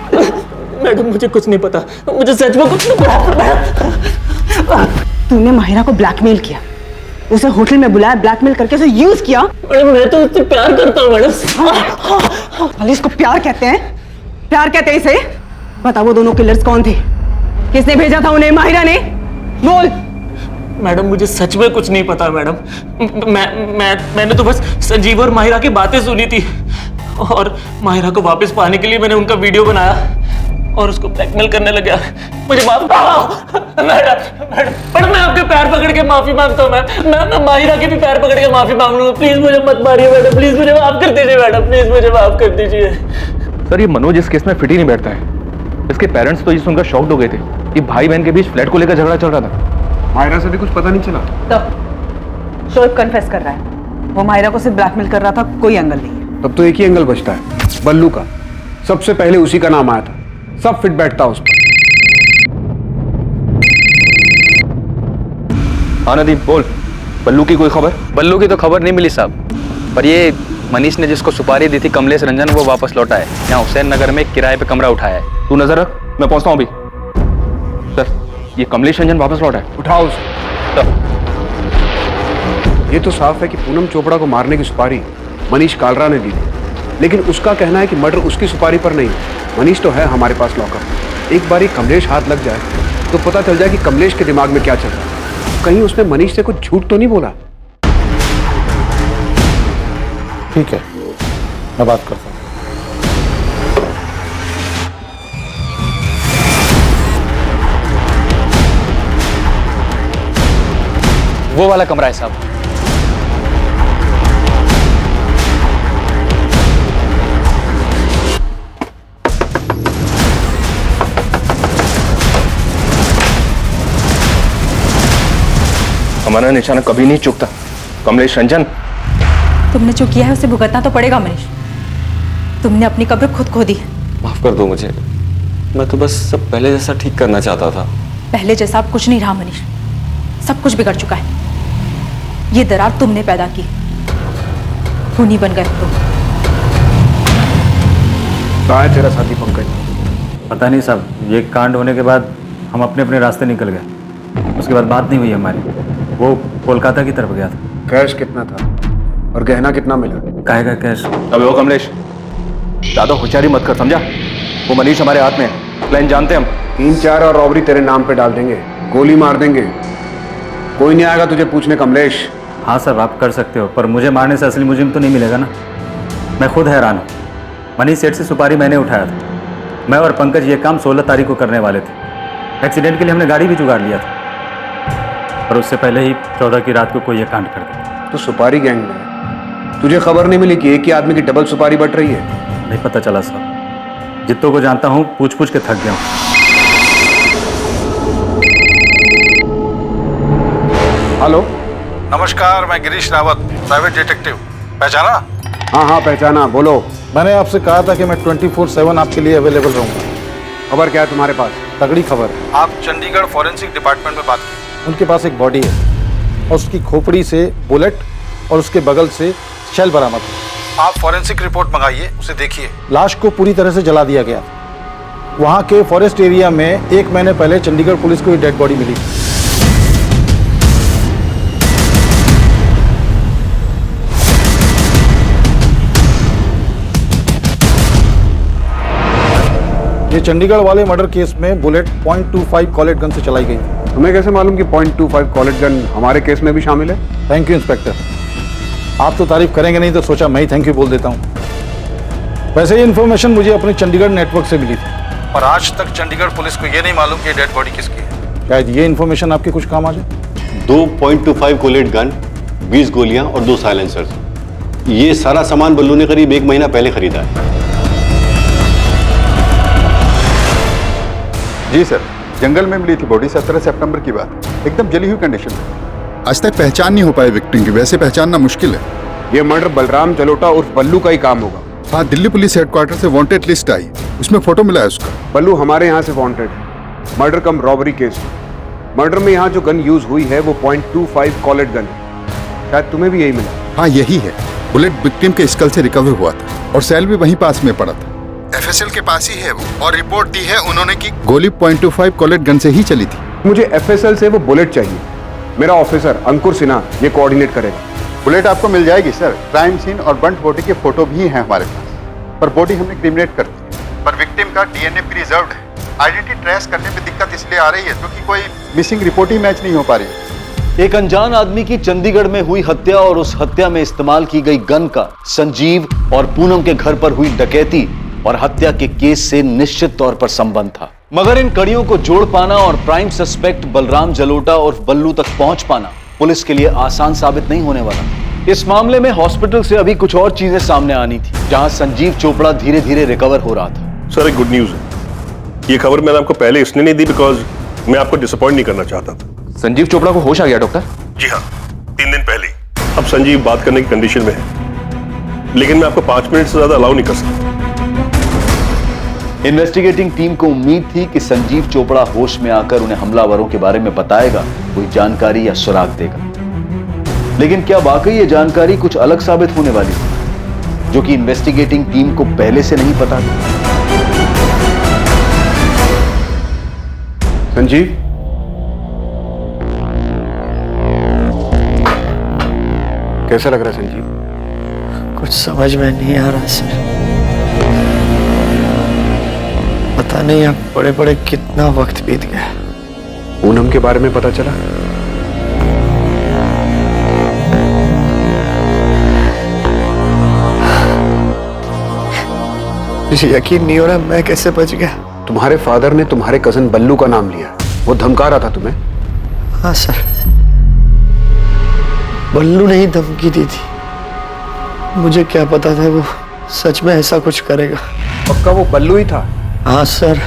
मैडम मुझे कुछ नहीं पता, मुझे सच में कुछ नहीं पता। तूने माहिरा को ब्लैकमेल किया, उसे होटल में बुलाया, ब्लैकमेल करके उसे यूज किया। मैडम मैं तो उससे प्यार करता हूँ मैडम। भले इसको प्यार कहते हैं? प्यार कहते हैं इसे? बता वो दोनों किलर्स कौन थे? किसने भेजा था उन्हें? माहिरा ने? बोल। मैडम मुझे सच में कुछ नहीं पता मैडम। मैंने तो बस संजीव और माहिरा की बातें सुनी थी और माहिरा को वापस पाने के लिए मैंने उनका वीडियो बनाया। और उसको ब्लैकमेल करने लगा। मुझे माफ मैडम, मैं आपके पैर पकड़ के माफी मांगता हूँ। मैं माहिरा के भी पैर पकड़ के माफी मांग लूंगा। प्लीज मुझे मत मारिए मैडम, प्लीज मुझे माफ कर दीजिए मैडम, प्लीज मुझे माफ कर दीजिए। सर ये मनोज इस केस में फिट ही नहीं बैठता है। इसके पेरेंट्स तो ये सुनकर शॉक्ड हो गए थे कि भाई बहन के बीच फ्लैट को लेकर झगड़ा चल रहा था। माहिरा से भी कुछ पता नहीं चला। तब शोएब कन्फेस कर रहा है, वो माहिरा को सिर्फ ब्लैकमेल कर रहा था, कोई एंगल नहीं है। तब तो एक ही एंगल बचता है, बल्लू का। सबसे पहले उसी का नाम आया था, सब फिट बैठता उस पर। हाँ नदीम बोल, बल्लू की कोई खबर? बल्लू की तो खबर नहीं मिली साहब, पर ये मनीष ने जिसको सुपारी दी थी कमलेश रंजन, वो वापस लौटा है। यहाँ हुसैन नगर में किराए पे कमरा उठाया है। तू नजर रख, मैं पहुंचता हूँ अभी। सर ये कमलेश रंजन वापस लौटा है? उठाओ उसे। ये तो साफ है कि पूनम चोपड़ा को मारने की सुपारी मनीष कालरा ने दी थी, लेकिन उसका कहना है कि मर्डर उसकी सुपारी पर नहीं। मनीष तो है हमारे पास लॉकर। एक बार कमलेश हाथ लग जाए तो पता चल जाए कि कमलेश के दिमाग में क्या चल रहा है। कहीं उसने मनीष से कुछ झूठ तो नहीं बोला? ठीक है, मैं बात करता हूँ। वो वाला कमरा है साहब। हमारा निशाना कभी नहीं चूकता। कमलेश रंजन, तुमने जो किया है उसे भुगतना तो पड़ेगा मनीष। तुमने अपनी कब्र खुद खो दी। माफ कर दो मुझे, मैं तो बस सब पहले जैसा ठीक करना चाहता था। पहले जैसा अब कुछ नहीं रहा मनीष, सब कुछ बिगड़ चुका है। ये दरार तुमने पैदा की, खूनी बन गए तुम। कहाँ है तेरा साथी पंकज? पता नहीं साहब, ये कांड होने के बाद हम अपने अपने रास्ते निकल गए। उसके बाद बात नहीं हुई हमारी। वो कोलकाता की तरफ गया था। कैश कितना था और गहना कितना मिला? काहे का कैश? अबे वो कमलेश, ज्यादा होशियारी मत कर, समझा? वो मनीष हमारे हाथ में है, प्लान जानते हम। 3-4 और रॉबरी तेरे नाम पे डाल देंगे, गोली मार देंगे, कोई नहीं आएगा तुझे पूछने। कमलेश, हाँ सर आप कर सकते हो, पर मुझे मारने से असली मुजरिम तो नहीं मिलेगा ना। मैं खुद हैरान हूँ। मनीष सेठ से सुपारी मैंने उठाया था। मैं और पंकज ये काम 16 तारीख को करने वाले थे। एक्सीडेंट के लिए हमने गाड़ी भी जुगाड़ लिया था, और उससे पहले ही 14 की रात को कोई ये कांड कर दिया। तो सुपारी गैंग में तुझे खबर नहीं मिली कि एक ही आदमी की डबल सुपारी बट रही है? नहीं पता चला साहब, जितनों को जानता हूँ पूछ पूछ के थक गया हूँ। हेलो, नमस्कार, मैं गिरीश रावत, प्राइवेट डिटेक्टिव। पहचाना? हाँ हाँ पहचाना, बोलो। मैंने आपसे कहा था कि मैं 24/7 आपके लिए अवेलेबल रहूंगा। खबर क्या है तुम्हारे पास? तगड़ी खबर है। आप चंडीगढ़ फॉरेंसिक डिपार्टमेंट में बात की। उनके पास एक बॉडी है और उसकी खोपड़ी से बुलेट और उसके बगल से शेल बरामद हुआ। आप फॉरेंसिक रिपोर्ट मंगाइए, उसे देखिए। लाश को पूरी तरह से जला दिया गया। वहाँ के फॉरेस्ट एरिया में 1 महीने पहले चंडीगढ़ पुलिस को ये डेड बॉडी मिली। ये चंडीगढ़ वाले मर्डर केस में बुलेट .25 कॉलेट गन से चलाई गई थी। तुम्हें कैसे मालूम कि .25 कॉलेट गन हमारे केस में भी शामिल है? थैंक यू इंस्पेक्टर, आप तो तारीफ करेंगे नहीं तो सोचा मैं ही थैंक यू बोल देता हूँ। वैसे ये इन्फॉर्मेशन मुझे अपने चंडीगढ़ नेटवर्क से मिली थी, पर आज तक चंडीगढ़ पुलिस को ये नहीं मालूम कि डेड बॉडी किसकी है। शायद ये इन्फॉर्मेशन आपके कुछ काम आ जाए। 2 .25 कोलेट गन, 20 गोलियां और 2 साइलेंसर्स। ये सारा सामान बल्लू ने करीब 1 महीना पहले खरीदा है। जी सर, जंगल में मिली थी बॉडी। 17 सितंबर की बात, एकदम जली हुई कंडीशन में। आज तक पहचान नहीं हो पाई विक्टिम की, वैसे पहचानना मुश्किल है। ये मर्डर बलराम जलोटा उर्फ बल्लू का ही काम होगा। हाँ, दिल्ली पुलिस हेडक्वार्टर से वांटेड लिस्ट आई, उसमें फोटो मिला है उसका। बल्लू हमारे यहाँ से wanted, murder cum robbery case. Murder में यहाँ जो गन यूज हुई है वो .25 कॉलेट गन है। शायद तुम्हें भी यही मिला। हाँ यही है। बुलेट विक्टिम के स्कल से रिकवर हुआ था और सेल भी वहीं पास में पड़ा था। FSL के पास ही है वो, और रिपोर्ट दी है उन्होंने कि गोली .25 कॉलेट गन से ही चली थी। मुझे FSL से वो बुलेट चाहिए। मेरा ऑफिसर अंकुर सिन्हा ये कोऑर्डिनेट करेगा। बुलेट आपको मिल जाएगी सर। क्राइम सीन और बंट बॉडी के फोटो भी हैं हमारे पास, पर बॉडी हमने क्रिमिनेट कर दी। पर विक्टिम का DNA प्रिजर्व्ड है। आइडेंटिटी ट्रेस करने में दिक्कत इसलिए आ रही है क्योंकि कोई मिसिंग रिपोर्ट ही मैच नहीं हो पा रही। एक अनजान आदमी की चंडीगढ़ में हुई हत्या और उस हत्या में इस्तेमाल की गई गन का संजीव और पूनम के घर पर हुई डकैती और हत्या के केस से निश्चित तौर पर संबंध था। मगर इन कड़ियों को जोड़ पाना और प्राइम सस्पेक्ट बलराम जलोटा और बल्लू तक पहुंच पाना पुलिस के लिए आसान साबित नहीं होने वाला। इस मामले में हॉस्पिटल से अभी कुछ और चीजें सामने आनी थी, जहां संजीव चोपड़ा धीरे धीरे रिकवर हो रहा था। सर, एक गुड न्यूज है। ये खबर मैंने आपको पहले इसलिए नहीं दी बिकॉज मैं आपको डिसअपॉइंट नहीं करना चाहता था। संजीव चोपड़ा को होश आ गया डॉक्टर? जी हाँ, 3 दिन पहले। अब संजीव बात करने की कंडीशन में है, लेकिन मैं आपको 5 मिनट से ज्यादा अलाउ नहीं कर सकता। इन्वेस्टिगेटिंग टीम को उम्मीद थी कि संजीव चोपड़ा होश में आकर उन्हें हमलावरों के बारे में बताएगा, कोई जानकारी या सुराग देगा। लेकिन क्या वाकई ये जानकारी कुछ अलग साबित होने वाली थी, जो कि इन्वेस्टिगेटिंग टीम को पहले से नहीं पता था? संजीव, कैसा लग रहा है संजीव? कुछ समझ में नहीं आ रहा सर। पता नहीं अब बड़े बड़े कितना वक्त बीत गया। पूनम के बारे में पता चला? मुझे यकीन नहीं हो रहा मैं कैसे बच गया। तुम्हारे फादर ने तुम्हारे कजन बल्लू का नाम लिया, वो धमका रहा था तुम्हें? हाँ सर, बल्लू ने ही धमकी दी थी। मुझे क्या पता था वो सच में ऐसा कुछ करेगा। पक्का वो बल्लू ही था? हाँ सर,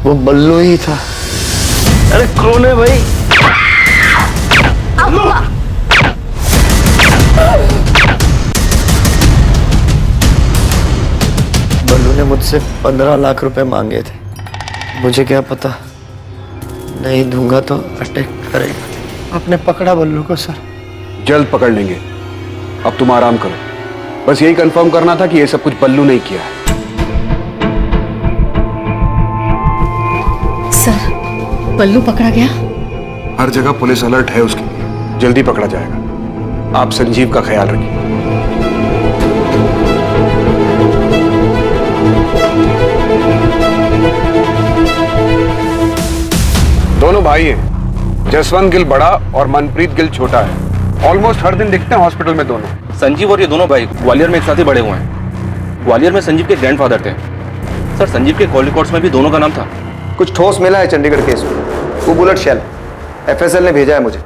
वो बल्लू ही था। अरे कौन है भाई? बल्लू ने मुझसे 15 लाख रुपए मांगे थे। मुझे क्या पता, नहीं दूंगा तो अटैक करेगा। आपने पकड़ा बल्लू को सर? जल्द पकड़ लेंगे, अब तुम आराम करो। बस यही कंफर्म करना था कि ये सब कुछ बल्लू ने किया है। सर, बल्लू पकड़ा गया? हर जगह पुलिस अलर्ट है उसके लिए, जल्दी पकड़ा जाएगा। आप संजीव का ख्याल रखिए। दोनों भाई हैं, जसवंत गिल बड़ा और मनप्रीत गिल छोटा है। ऑलमोस्ट हर दिन दिखते हैं हॉस्पिटल में दोनों। संजीव और ये दोनों भाई ग्वालियर में एक साथ ही बड़े हुए हैं। ग्वालियर में संजीव के ग्रैंडफादर थे। सर, संजीव के कॉल रिकॉर्ड्स में भी दोनों का नाम था। कुछ ठोस मिला है चंडीगढ़ केस में। वो बुलेट शेल एफएसएल ने भेजा है मुझे।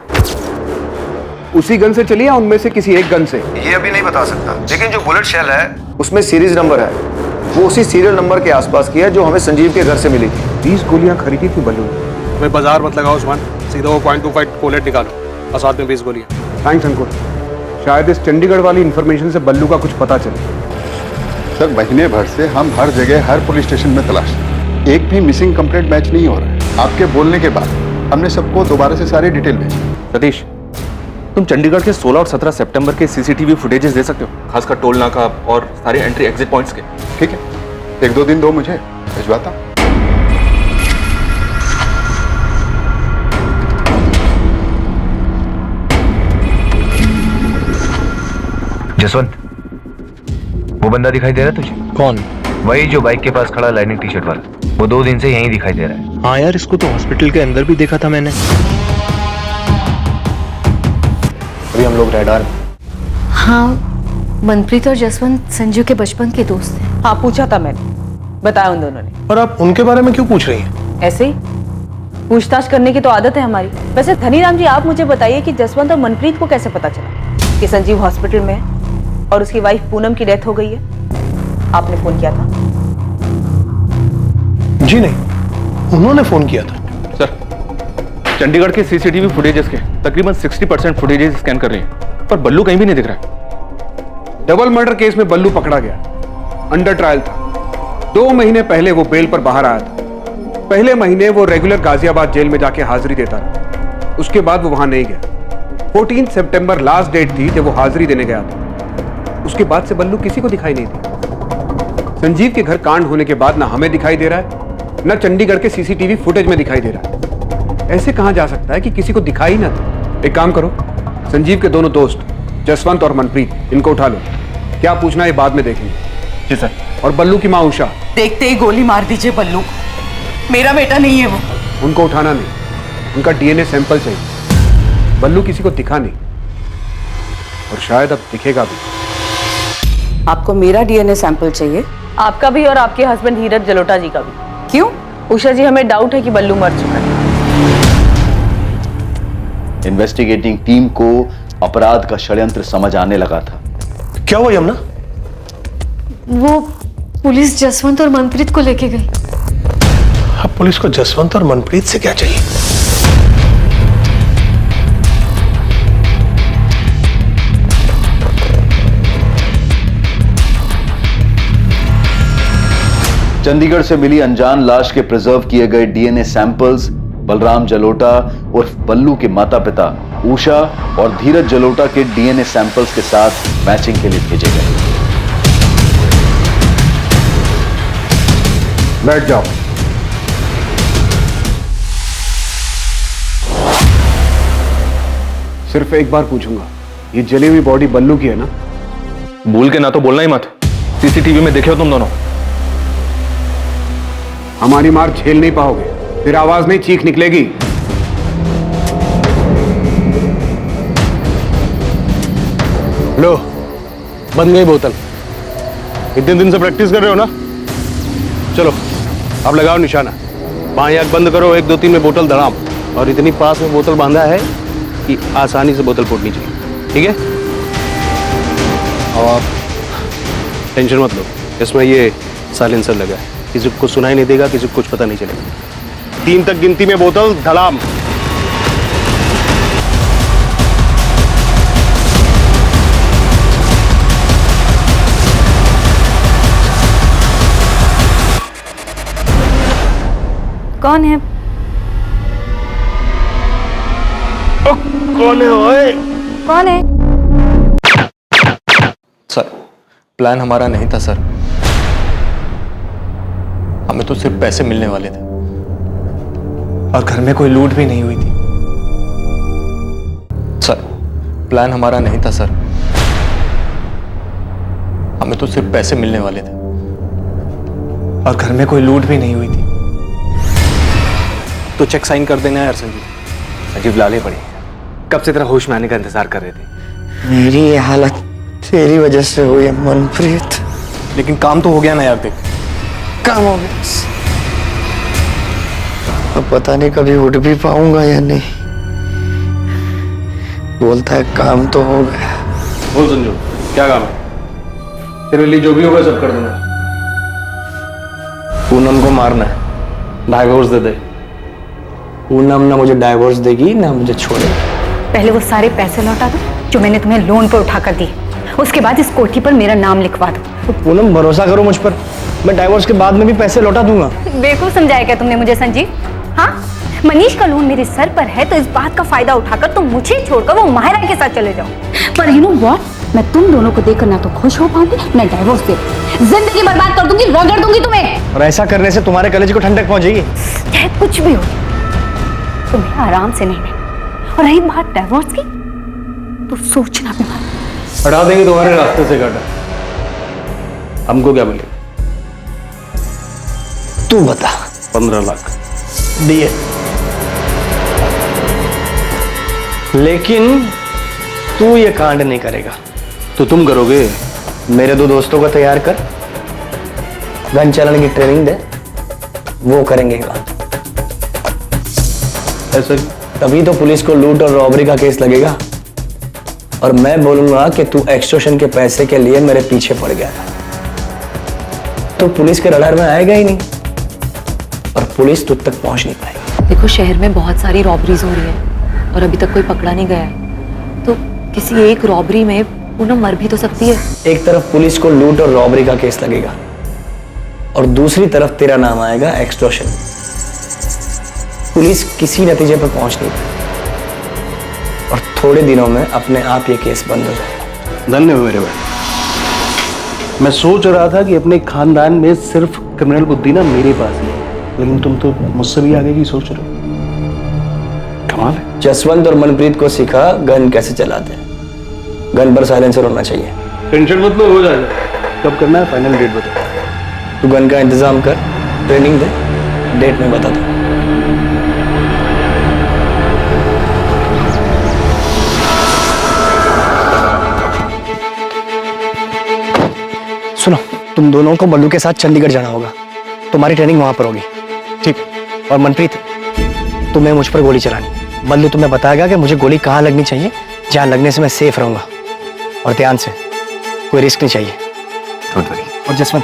उसी गन से चली या उनमें से किसी एक गन से? ये अभी नहीं बता सकता, लेकिन जो बुलेट शेल है उसमें सीरीज नंबर है। वो उसी सीरियल नंबर के आसपास की है जो हमें संजीव के घर से मिली थी। 20 गोलियां खरीदी थी बल्लू ने। मैं बाजार मत लगाओ उस्मान, सीधा वो .25 कोलेट निकालो और साथ में 20 गोलियां। थैंक्स अंकुर, शायद इस चंडीगढ़ वाली इंफॉर्मेशन से बल्लू का कुछ पता चले। सर, महीने भर से हम हर जगह हर पुलिस स्टेशन में तलाश रहे हैं, एक भी मिसिंग कंप्लेंट मैच नहीं हो रहा है। आपके बोलने के बाद हमने सबको दोबारा से सारी डिटेल भेजी। सतीश, तुम चंडीगढ़ के 16 और 17 सितंबर के सीसीटीवी फुटेजेस दे सकते हो, खासकर टोल नाका और सारे एंट्री एग्जिट पॉइंट्स के? ठीक है, 1-2 दिन दो, मुझे भिजवाता। जसवंत, वो बंदा दिखाई दे रहा है तुझे? कौन? वही जो बाइक के पास खड़ा लाइनिंग टी शर्ट वाला। वो 2 दिन से यहीं दिखाई दे रहा है। हाँ यार, इसको तो हॉस्पिटल के अंदर भी देखा था मैंने। अभी हम लोग रेडार में। हाँ, मनप्रीत और जसवंत संजीव के बचपन के दोस्त हैं। हाँ, पूछा था मैंने, बताया उन दोनों ने। और आप उनके बारे में क्यों पूछ रही हैं? ऐसे ही पूछताछ करने की तो आदत है हमारी। वैसे धनीराम जी, आप मुझे बताइए कि जसवंत और मनप्रीत को कैसे पता चला कि संजीव हॉस्पिटल में है और उसकी वाइफ पूनम की डेथ हो गई है? आपने फोन किया था? जी नहीं, उन्होंने फोन किया था। सर, चंडीगढ़ के सीसीटीवी फुटेजेस के तकरीबन 60% फुटेजेस स्कैन कर रही हैं, पर बल्लू कहीं भी नहीं दिख रहा है। डबल मर्डर केस में बल्लू पकड़ा गया, अंडर ट्रायल था। 2 महीने पहले वो बेल पर बाहर आया था। पहले महीने वो रेगुलर गाजियाबाद जेल में जाके हाजिरी देता रहा। उसके बाद वो वहां नहीं गया। 14 सितंबर लास्ट डेट थी जब वो हाजिरी देने गया था। उसके बाद से बल्लू किसी को दिखाई नहीं दी। संजीव के घर कांड होने के बाद ना हमें दिखाई दे रहा है, ना चंडीगढ़ के सीसीटीवी फुटेज में दिखाई दे रहा है। ऐसे कहां जा सकता है कि किसी को दिखाई ना दे? एक काम करो, संजीव के दोनों दोस्त जसवंत और मनप्रीत, इनको उठा लो। क्या पूछना है बाद में देखेंगे। जी सर। और बल्लू की माँ उषा, देखते ही गोली मार दीजिए बल्लू को। मेरा बेटा नहीं है वो। उनको उठाना नहीं, उनका डीएनए सैंपल चाहिए। बल्लू किसी को दिखा नहीं और शायद अब दिखेगा भी। आपको मेरा डीएनए सैंपल चाहिए, आपका भी और आपके हस्बैंड धीरज जलोटा जी का भी। क्यों? उषा जी, हमें डाउट है कि बल्लू मर चुका है। इन्वेस्टिगेटिंग टीम को अपराध का षड्यंत्र समझ आने लगा था। क्या हुआ यमुना? वो पुलिस जसवंत और मनप्रीत को लेके गई। अब पुलिस को जसवंत और मनप्रीत से क्या चाहिए? चंडीगढ़ से मिली अनजान लाश के प्रिजर्व किए गए डीएनए सैंपल्स बलराम जलोटा उर्फ बल्लू के माता पिता उषा और धीरज जलोटा के डीएनए सैंपल्स के साथ मैचिंग के लिए भेजे गए। बैठ जाओ। सिर्फ एक बार पूछूंगा, ये जली हुई बॉडी बल्लू की है ना? भूल के ना तो बोलना ही मत। सीसीटीवी में देखे हो तुम दोनों। हमारी मार झेल नहीं पाओगे, फिर आवाज नहीं चीख निकलेगी। लो, बन गई बोतल। इतने दिन से प्रैक्टिस कर रहे हो ना? चलो अब लगाओ निशाना। बाएं आंख बंद करो, 1 2 3 में बोतल धड़ाम। और इतनी पास में बोतल बांधा है कि आसानी से बोतल फूटनी चाहिए, ठीक है? और आप टेंशन मत लो, इसमें ये साइलेंसर लगा है, किसी को सुनाई नहीं देगा, किसी को कुछ पता नहीं चलेगा। 3 तक गिनती में बोतल धड़ाम। कौन है? कौन है ओए? कौन है? सर, प्लान हमारा नहीं था सर। हमें तो सिर्फ पैसे मिलने वाले थे और घर में कोई लूट भी नहीं हुई थी। सर, प्लान हमारा नहीं था सर। हमें तो सिर्फ पैसे मिलने वाले थे और घर में कोई लूट भी नहीं हुई थी। तो चेक साइन कर देना यार संजीव। संजीव लाले पड़ी, कब से तेरा होश में आने का इंतजार कर रहे थे। मेरी ये हालत तेरी वजह से हुई है मनप्रीत। लेकिन काम तो हो गया ना यार, देख काम हो गया। अब पता नहीं कभी उठ भी पाऊंगा या नहीं। बोलता है काम तो हो गया। बोल संजू, क्या काम है? तेरे लिए जो भी होगा सब कर दूंगा। पूनम को मारना है, डाइवोर्स दे दे। पूनम ना मुझे डाइवोर्स देगी ना मुझे छोड़ेगी। पहले वो सारे पैसे लौटा दो जो मैंने तुम्हें लोन पर उठा कर दिए, उसके बाद इस कोठी पर मेरा नाम लिखवा दो। तो पूनम भरोसा करो मुझ पर, मैं डाइवोर्स के बाद में भी पैसे लौटा दूंगा। बेवकूफ समझाया क्या तुमने मुझे संजीव? हाँ, मनीष का लोन मेरे सर पर है तो इस बात का फायदा उठाकर तुम मुझे छोड़कर वो माहिरा के साथ चले जाओ। पर यू नो व्हाट, मैं तुम दोनों को देखकर ना तो खुश हो पाऊंगी ना डाइवोर्स दे, जिंदगी बर्बाद कर दूंगी, रगड़ दूंगी तुम्हें। और ऐसा करने से तुम्हारे कलेजे को ठंडक पहुंचेगी। चाहे कुछ भी हो, तुम्हें आराम से नहीं मिले। और रही बात डाइवोर्स की, तो सोचना भी मत। हटा देंगे तुम्हारे रास्ते से गाड़ा। हमको क्या मिलेगा? तू बता। 15 लाख दिए, लेकिन तू ये कांड नहीं करेगा। तो तुम करोगे? मेरे 2 दोस्तों को तैयार कर, गन चलाने की ट्रेनिंग दे, वो करेंगे काम। ऐसा तभी तो पुलिस को लूट और रॉबरी का केस लगेगा। और मैं बोलूंगा कि तू एक्सटॉर्शन के पैसे के लिए मेरे पीछे पड़ गया था, तो पुलिस के रडार में आएगा ही नहीं और पुलिस तुझ तक पहुंच नहीं पाएगी। देखो, शहर में बहुत सारी रॉबरीज हो रही है और अभी तक कोई पकड़ा नहीं गया है, तो किसी एक रॉबरी में पूनम मर भी तो सकती है। एक तरफ पुलिस को लूट और रॉबरी का केस लगेगा और दूसरी तरफ तेरा नाम आएगा एक्सटॉर्शन। पुलिस किसी नतीजे पर पहुंच नहीं पाएगी और थोड़े दिनों में अपने आप ये केस बंद हो जाएगा। धन्य हो मेरे भाई। मैं सोच रहा था कि अपने खानदान में सिर्फ क्रिमिनल बुद्धि ना मेरे पास ही है, लेकिन तुम तो मुझसे भी आगे की सोच रहे हो। कमाल है। जसवंत और मनप्रीत को सिखा गन कैसे चलाते हैं। गन पर साइलेंसर होना चाहिए। टेंशन मत लो, हो जाएगा। कब करना है फाइनल डेट बता। तू गन का इंतजाम कर, ट्रेनिंग दे, डेट में बता दो। सुनो, तुम दोनों को बल्लू के साथ चंडीगढ़ जाना होगा। तुम्हारी ट्रेनिंग वहां पर होगी, ठीक? और मनप्रीत, तुम्हें मुझ पर गोली चलानी। बल्लू तुम्हें बताएगा कि मुझे गोली कहाँ लगनी चाहिए, जहाँ लगने से मैं सेफ रहूंगा। और ध्यान से, कोई रिस्क नहीं चाहिए। और जसवंत,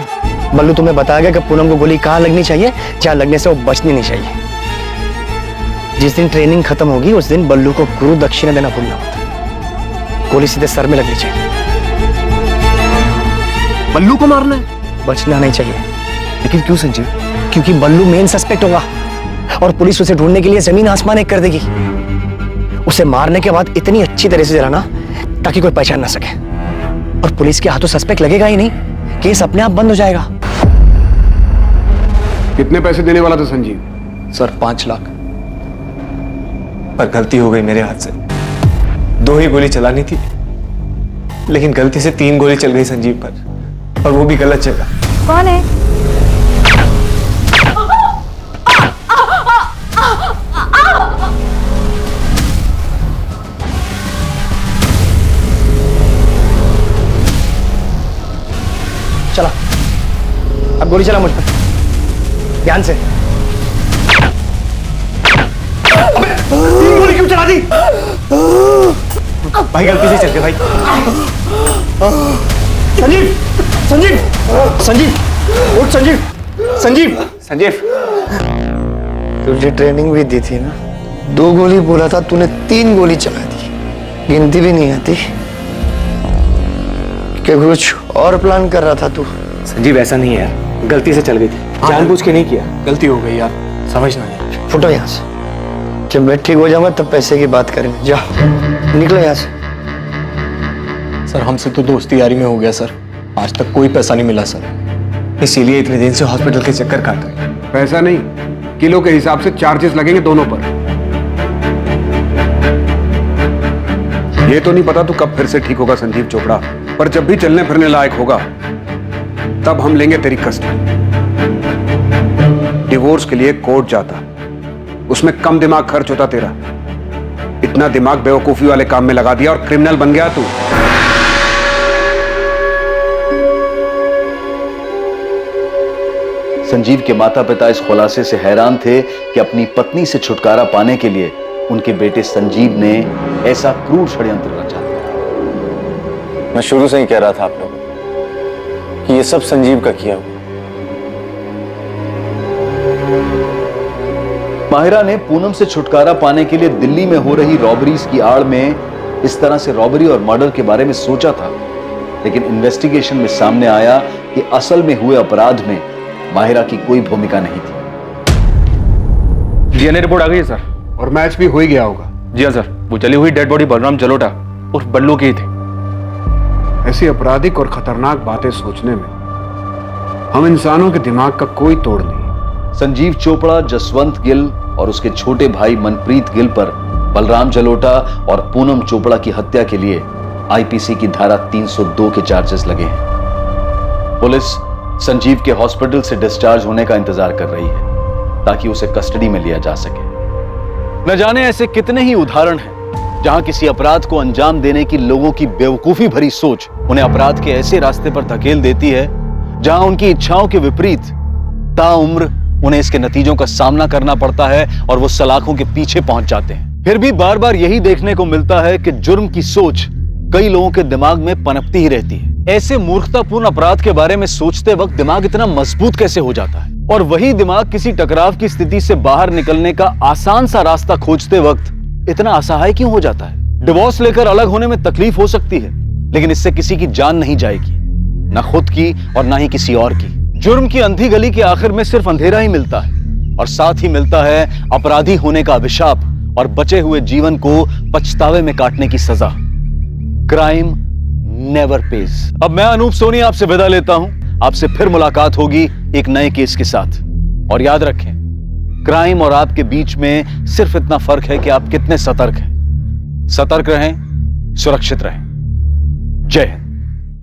बल्लू तुम्हें बताएगा कि पूनम को गोली कहाँ लगनी चाहिए, जहाँ लगने से वो बचनी नहीं चाहिए। जिस दिन ट्रेनिंग खत्म होगी उस दिन बल्लू को गुरु दक्षिणा देना भूलना मत। गोली सीधे सर में लगनी चाहिए। बल्लू को मारना है? बचना नहीं चाहिए। लेकिन क्यों संजीव? क्योंकि बल्लू मेन सस्पेक्ट होगा और पुलिस उसे ढूंढने के लिए जमीन आसमान एक कर देगी। उसे मारने के बाद इतनी अच्छी तरह से जलाना ताकि कोई पहचान ना सके। और पुलिस के हाथों सस्पेक्ट लगेगा ही नहीं, केस अपने आप बंद हो जाएगा। कितने पैसे देने वाला था संजीव? सर 5 लाख। पर गलती हो गई मेरे हाथ से। 2 ही गोली चलानी थी, लेकिन गलती से 3 गोली चल गई संजीव पर, और वो भी गलत जगह। कौन है? चला, अब गोली चला मुझ पर, ध्यान से। अबे, 3 गोली क्यों चला दी? भाई गलती से चल गए भाई। संजीव, संजीव, संजीव, उठ संजीव, संजीव, संजीव। तुझे ट्रेनिंग भी दी थी ना? 2 गोली बोला था, तूने 3 गोली चला दी। गिनती भी नहीं आती कि कुछ और प्लान कर रहा था तू? संजीव ऐसा नहीं है यार, गलती से चल गई थी, जानबूझ के नहीं किया, गलती हो गई यार, समझना यार। फुटो यहाँ से, जब मैं ठीक हो जाऊंगा तब पैसे की बात करेंगे। जाओ, निकलो यहाँ से। सर हमसे तो दोस्ती यारी में हो गया सर, आज तक कोई पैसा नहीं मिला सर, इसीलिए इतने दिन से हॉस्पिटल के चक्कर काट रहे। पैसा नहीं, किलो के हिसाब से चार्जेस लगेंगे दोनों पर। ये तो नहीं पता तू कब फिर से ठीक होगा संजीव चोपड़ा, पर जब भी चलने फिरने लायक होगा तब हम लेंगे तेरी कस्टडी। डिवोर्स के लिए कोर्ट जाता, उसमें कम दिमाग खर्च होता तेरा। इतना दिमाग बेवकूफी वाले काम में लगा दिया और क्रिमिनल बन गया तू। संजीव के माता पिता इस खुलासे से हैरान थे कि अपनी पत्नी से छुटकारा पाने के लिए उनके बेटे संजीव ने ऐसा क्रूर षड्यंत्र रचा। मैं शुरू से ही कह रहा था आप लोगों कि ये सब संजीव का किया हुआ। माहिरा ने पूनम से छुटकारा पाने के लिए दिल्ली में हो रही रॉबरीज की आड़ में इस तरह से रॉबरी और मर्डर के बारे में सोचा था, लेकिन इन्वेस्टिगेशन में सामने आया कि असल में हुए अपराध में माहिरा की कोई भूमिका नहीं थी। डीएनए रिपोर्ट आ गई है सर, और मैच भी हो ही गया होगा। जी हाँ सर, वो जली हुई डेड बॉडी बलराम जलोटा उर्फ बल्लू की थी। ऐसी आपराधिक और खतरनाक बातें सोचने में हम इंसानों के दिमाग का कोई तोड़ नहीं। संजीव चोपड़ा, जसवंत गिल और उसके छोटे भाई मनप्रीत गिल पर बलराम जलोटा और पूनम चोपड़ा की हत्या के लिए आईपीसी की धारा 302 के चार्जेस लगे हैं। पुलिस संजीव के हॉस्पिटल से डिस्चार्ज होने का इंतजार कर रही है ताकि उसे कस्टडी में लिया जा सके। न जाने ऐसे कितने ही उदाहरण हैं जहां किसी अपराध को अंजाम देने की लोगों की बेवकूफी भरी सोच उन्हें अपराध के ऐसे रास्ते पर धकेल देती है जहां उनकी इच्छाओं के विपरीत ताउम्र उन्हें इसके नतीजों का सामना करना पड़ता है और वो सलाखों के पीछे पहुंच जाते हैं। फिर भी बार बार यही देखने को मिलता है कि जुर्म की सोच कई लोगों के दिमाग में पनपती ही रहती है। ऐसे मूर्खतापूर्ण अपराध के बारे में सोचते वक्त दिमाग इतना मजबूत कैसे हो जाता है, और वही दिमाग किसी टकराव की स्थिति से बाहर निकलने का आसान सा रास्ता खोजते वक्त इतना असहाय क्यों हो जाता है। डिवोर्स लेकर अलग होने में तकलीफ हो सकती है, लेकिन इससे किसी की जान नहीं जाएगी, ना खुद की और ना ही किसी और की। जुर्म की अंधी गली के आखिर में सिर्फ अंधेरा ही मिलता है, और साथ ही मिलता है अपराधी होने का अभिशाप और बचे हुए जीवन को पछतावे में काटने की सजा। Crime never page. अब मैं अनूप सोनी आपसे विदा लेता हूं। आपसे फिर मुलाकात होगी एक नए केस के साथ, और याद रखें, क्राइम और आपके बीच में सिर्फ इतना फर्क है कि आप कितने सतर्क हैं। सतर्क रहें, सुरक्षित रहें। जय हिंद।